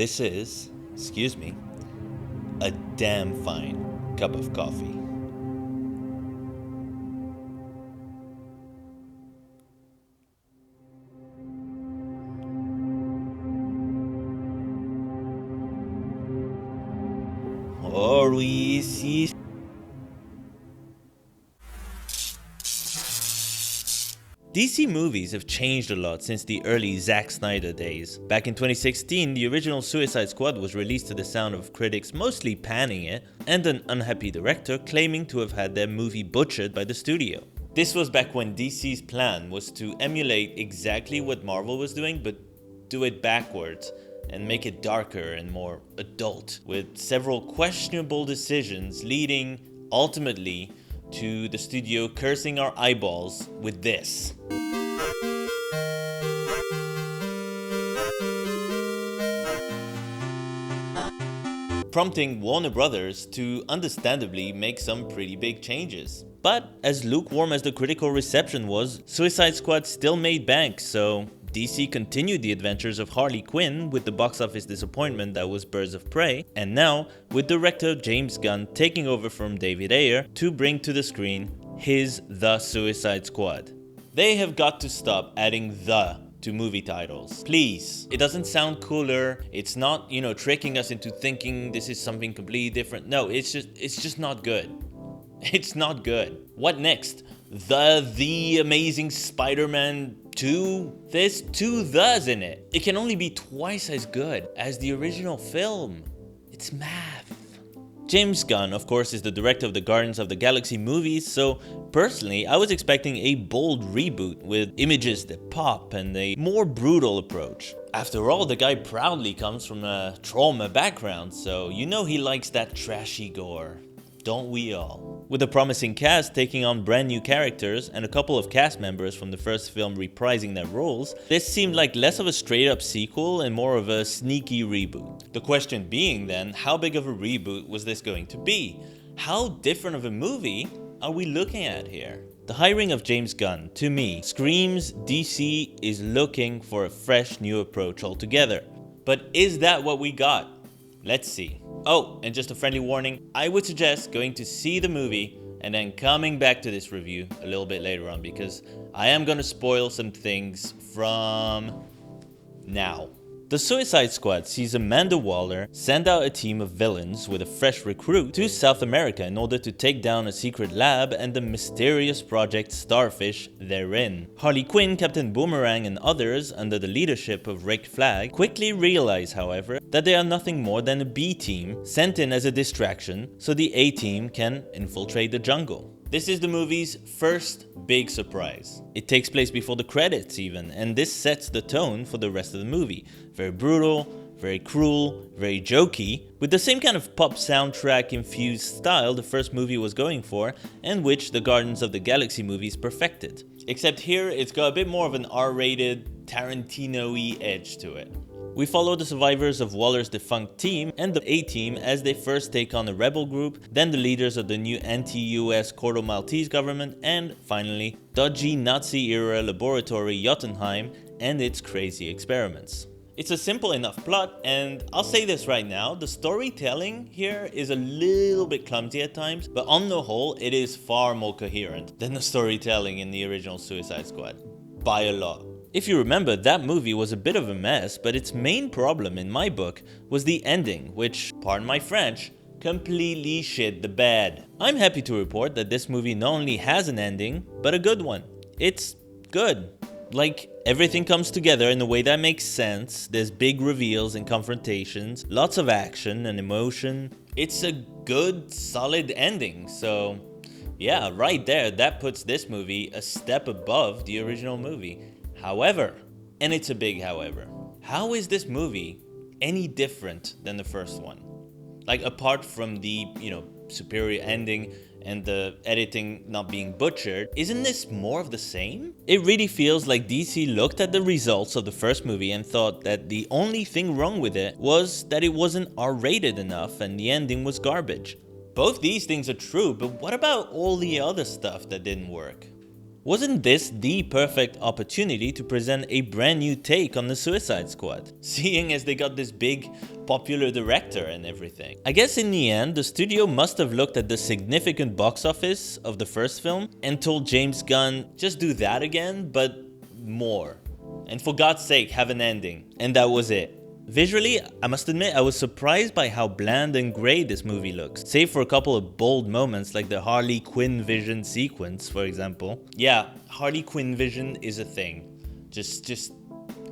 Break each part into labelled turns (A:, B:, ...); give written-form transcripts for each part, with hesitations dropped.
A: This is, excuse me, a damn fine cup of coffee. Or we see. DC movies have changed a lot since the early Zack Snyder days. Back in 2016, the original Suicide Squad was released to the sound of critics mostly panning it, and an unhappy director claiming to have had their movie butchered by the studio. This was back when DC's plan was to emulate exactly what Marvel was doing, but do it backwards and make it darker and more adult, with several questionable decisions leading, ultimately, to the studio cursing our eyeballs with this. Prompting Warner Brothers to understandably make some pretty big changes. But as lukewarm as the critical reception was, Suicide Squad still made bank, so DC continued the adventures of Harley Quinn with the box office disappointment that was Birds of Prey, and now with director James Gunn taking over from David Ayer to bring to the screen his The Suicide Squad. They have got to stop adding "the" to movie titles. Please. It doesn't sound cooler. It's not, tricking us into thinking this is something completely different. No, it's just not good. It's not good. What next? The Amazing Spider-Man 2? There's two "thes" in it. It can only be twice as good as the original film. It's math. James Gunn, of course, is the director of the Guardians of the Galaxy movies, so personally, I was expecting a bold reboot with images that pop and a more brutal approach. After all, the guy proudly comes from a trauma background, so he likes that trashy gore. Don't we all? With a promising cast taking on brand new characters and a couple of cast members from the first film reprising their roles, this seemed like less of a straight up sequel and more of a sneaky reboot. The question being then, how big of a reboot was this going to be? How different of a movie are we looking at here? The hiring of James Gunn, to me, screams DC is looking for a fresh new approach altogether. But is that what we got? Let's see. Oh, and just a friendly warning, I would suggest going to see the movie and then coming back to this review a little bit later on, because I am going to spoil some things from now. The Suicide Squad sees Amanda Waller send out a team of villains with a fresh recruit to South America in order to take down a secret lab and the mysterious Project Starfish therein. Harley Quinn, Captain Boomerang and others under the leadership of Rick Flag quickly realize, however, that they are nothing more than a B team sent in as a distraction so the A team can infiltrate the jungle. This is the movie's first big surprise. It takes place before the credits even, and this sets the tone for the rest of the movie. Very brutal, very cruel, very jokey, with the same kind of pop soundtrack infused style the first movie was going for, and which the Guardians of the Galaxy movies perfected. Except here, it's got a bit more of an R-rated, Tarantino-y edge to it. We follow the survivors of Waller's defunct team and the A-Team as they first take on a rebel group, then the leaders of the new anti-US Cordo Maltese government, and finally, dodgy Nazi-era laboratory Jotunheim and its crazy experiments. It's a simple enough plot, and I'll say this right now, the storytelling here is a little bit clumsy at times, but on the whole, it is far more coherent than the storytelling in the original Suicide Squad. By a lot. If you remember, that movie was a bit of a mess, but its main problem in my book was the ending, which, pardon my French, completely shit the bed. I'm happy to report that this movie not only has an ending, but a good one. It's good. Like, everything comes together in a way that makes sense, there's big reveals and confrontations, lots of action and emotion. It's a good, solid ending, so yeah, right there, that puts this movie a step above the original movie. However, and it's a big however, how is this movie any different than the first one? Like, apart from the, superior ending and the editing not being butchered, isn't this more of the same? It really feels like DC looked at the results of the first movie and thought that the only thing wrong with it was that it wasn't R-rated enough and the ending was garbage. Both these things are true, but what about all the other stuff that didn't work? Wasn't this the perfect opportunity to present a brand new take on the Suicide Squad, seeing as they got this big, popular director and everything? I guess in the end, the studio must have looked at the significant box office of the first film and told James Gunn, just do that again, but more. And for God's sake, have an ending. And that was it. Visually, I must admit, I was surprised by how bland and grey this movie looks, save for a couple of bold moments like the Harley Quinn vision sequence, for example. Yeah, Harley Quinn vision is a thing. Just,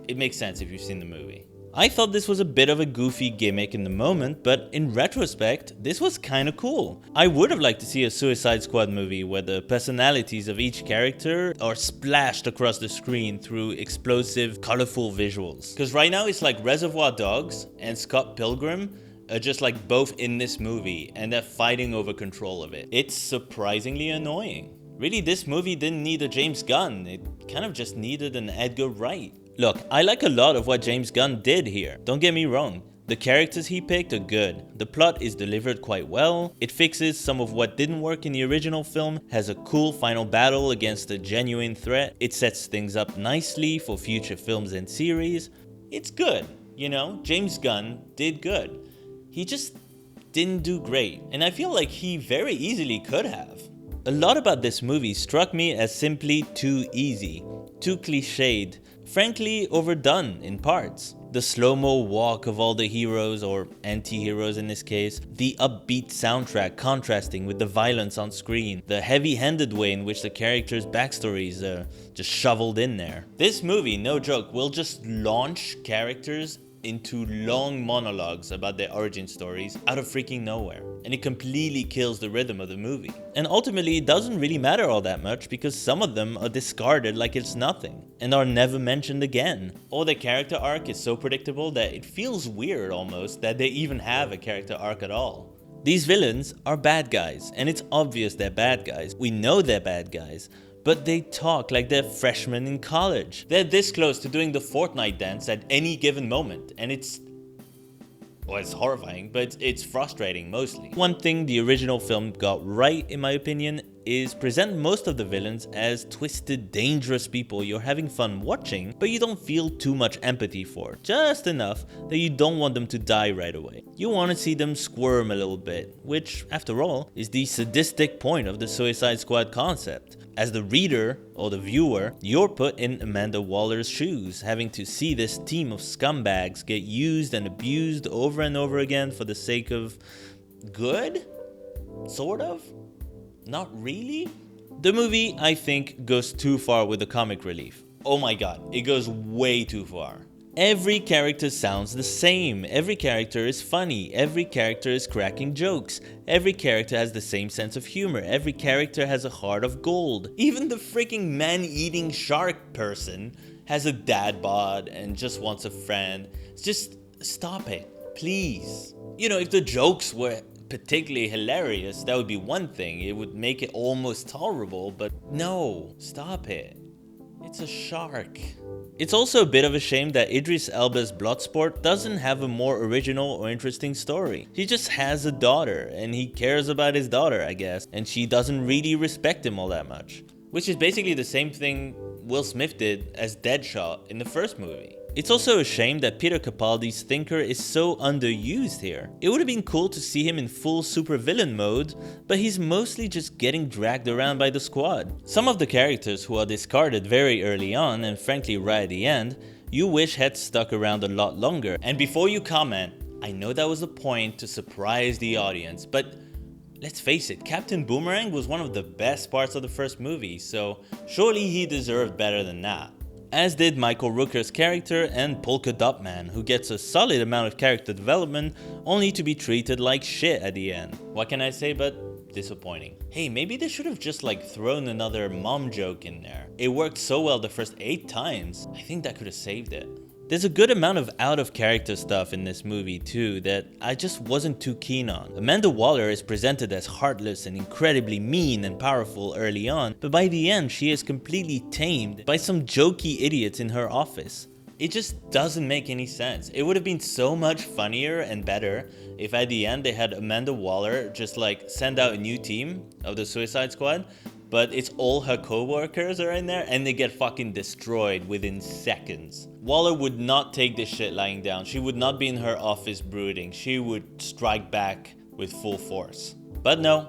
A: it makes sense if you've seen the movie. I thought this was a bit of a goofy gimmick in the moment, but in retrospect, this was kinda cool. I would have liked to see a Suicide Squad movie where the personalities of each character are splashed across the screen through explosive, colorful visuals. Cause right now it's like Reservoir Dogs and Scott Pilgrim are just like both in this movie and they're fighting over control of it. It's surprisingly annoying. Really, this movie didn't need a James Gunn, it kind of just needed an Edgar Wright. Look, I like a lot of what James Gunn did here, don't get me wrong. The characters he picked are good, the plot is delivered quite well, it fixes some of what didn't work in the original film, has a cool final battle against a genuine threat, it sets things up nicely for future films and series. It's good, you know, James Gunn did good. He just didn't do great, and I feel like he very easily could have. A lot about this movie struck me as simply too easy, too cliched, frankly overdone in parts. The slow-mo walk of all the heroes, or anti-heroes in this case, the upbeat soundtrack contrasting with the violence on screen, the heavy-handed way in which the characters' backstories are just shoveled in there. This movie, no joke, will just launch characters into long monologues about their origin stories out of freaking nowhere. And it completely kills the rhythm of the movie. And ultimately, it doesn't really matter all that much because some of them are discarded like it's nothing and are never mentioned again. Or their character arc is so predictable that it feels weird almost that they even have a character arc at all. These villains are bad guys, and it's obvious they're bad guys. We know they're bad guys. But they talk like they're freshmen in college. They're this close to doing the Fortnite dance at any given moment, and it's horrifying, but it's frustrating mostly. One thing the original film got right, in my opinion, is present most of the villains as twisted, dangerous people you're having fun watching, but you don't feel too much empathy for. Just enough that you don't want them to die right away. You want to see them squirm a little bit, which, after all, is the sadistic point of the Suicide Squad concept. As the reader, or the viewer, you're put in Amanda Waller's shoes, having to see this team of scumbags get used and abused over and over again for the sake of good? Sort of? Not really? The movie, I think, goes too far with the comic relief. Oh my god, it goes way too far. Every character sounds the same, every character is funny, every character is cracking jokes, every character has the same sense of humor, every character has a heart of gold. Even the freaking man-eating shark person has a dad bod and just wants a friend. Just stop it, please. You know, if the jokes were particularly hilarious, that would be one thing, it would make it almost tolerable, but no, stop it. It's a shark. It's also a bit of a shame that Idris Elba's Bloodsport doesn't have a more original or interesting story. He just has a daughter, and he cares about his daughter, I guess, and she doesn't really respect him all that much. Which is basically the same thing Will Smith did as Deadshot in the first movie. It's also a shame that Peter Capaldi's Thinker is so underused here. It would have been cool to see him in full supervillain mode, but he's mostly just getting dragged around by the squad. Some of the characters who are discarded very early on, and frankly right at the end, you wish had stuck around a lot longer. And before you comment, I know that was the point to surprise the audience, but let's face it, Captain Boomerang was one of the best parts of the first movie, so surely he deserved better than that. As did Michael Rooker's character and Polka Dot Man, who gets a solid amount of character development only to be treated like shit at the end. What can I say but disappointing. Hey, maybe they should have just like thrown another mom joke in there. It worked so well the first 8 times, I think that could have saved it. There's a good amount of out-of-character stuff in this movie too that I just wasn't too keen on. Amanda Waller is presented as heartless and incredibly mean and powerful early on, but by the end she is completely tamed by some jokey idiots in her office. It just doesn't make any sense. It would have been so much funnier and better if at the end they had Amanda Waller just like send out a new team of the Suicide Squad, but it's all her co-workers are in there and they get fucking destroyed within seconds. Waller would not take this shit lying down. She would not be in her office brooding. She would strike back with full force. But no.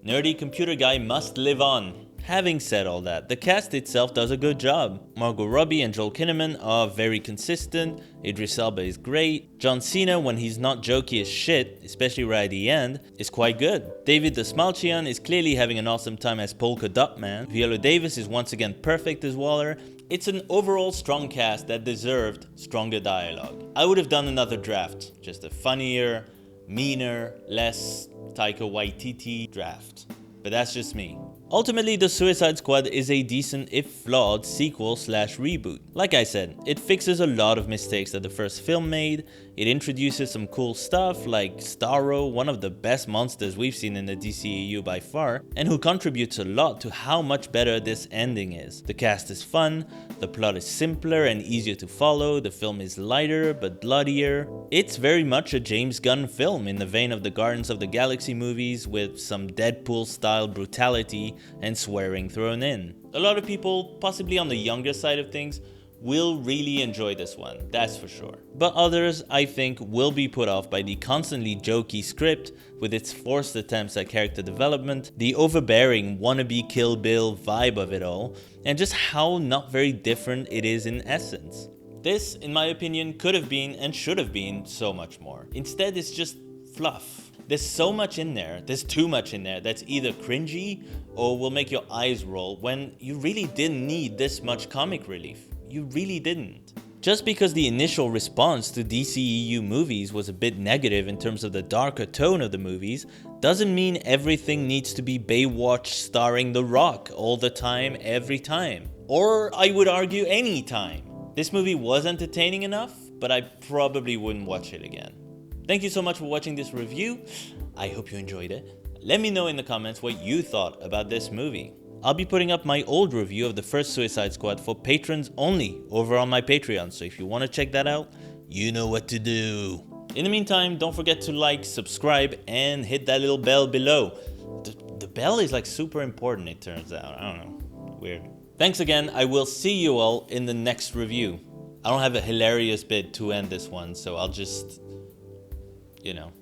A: Nerdy computer guy must live on. Having said all that, the cast itself does a good job. Margot Robbie and Joel Kinnaman are very consistent. Idris Elba is great. John Cena, when he's not jokey as shit, especially right at the end, is quite good. David Dastmalchian is clearly having an awesome time as Polka Dot Man. Viola Davis is once again perfect as Waller. It's an overall strong cast that deserved stronger dialogue. I would have done another draft, just a funnier, meaner, less Taika Waititi draft. But that's just me. Ultimately, The Suicide Squad is a decent, if flawed, sequel/reboot. Like I said, it fixes a lot of mistakes that the first film made. It introduces some cool stuff like Starro, one of the best monsters we've seen in the DCEU by far, and who contributes a lot to how much better this ending is. The cast is fun, the plot is simpler and easier to follow, the film is lighter but bloodier. It's very much a James Gunn film in the vein of the Guardians of the Galaxy movies, with some Deadpool-style brutality and swearing thrown in. A lot of people, possibly on the younger side of things, will really enjoy this one, that's for sure. But others, I think, will be put off by the constantly jokey script with its forced attempts at character development, the overbearing wannabe Kill Bill vibe of it all, and just how not very different it is in essence. This, in my opinion, could have been and should have been so much more. Instead, it's just fluff. There's so much in there, there's too much in there that's either cringy or will make your eyes roll when you really didn't need this much comic relief. You really didn't. Just because the initial response to DCEU movies was a bit negative in terms of the darker tone of the movies, doesn't mean everything needs to be Baywatch starring The Rock all the time, every time. Or I would argue any time. This movie was entertaining enough, but I probably wouldn't watch it again. Thank you so much for watching this review. I hope you enjoyed it. Let me know in the comments what you thought about this movie. I'll be putting up my old review of the first Suicide Squad for patrons only over on my Patreon, so if you want to check that out, you know what to do. In the meantime, don't forget to like, subscribe, and hit that little bell below. The bell is like super important, it turns out. I don't know. Weird. Thanks again. I will see you all in the next review. I don't have a hilarious bit to end this one, so I'll just, you know.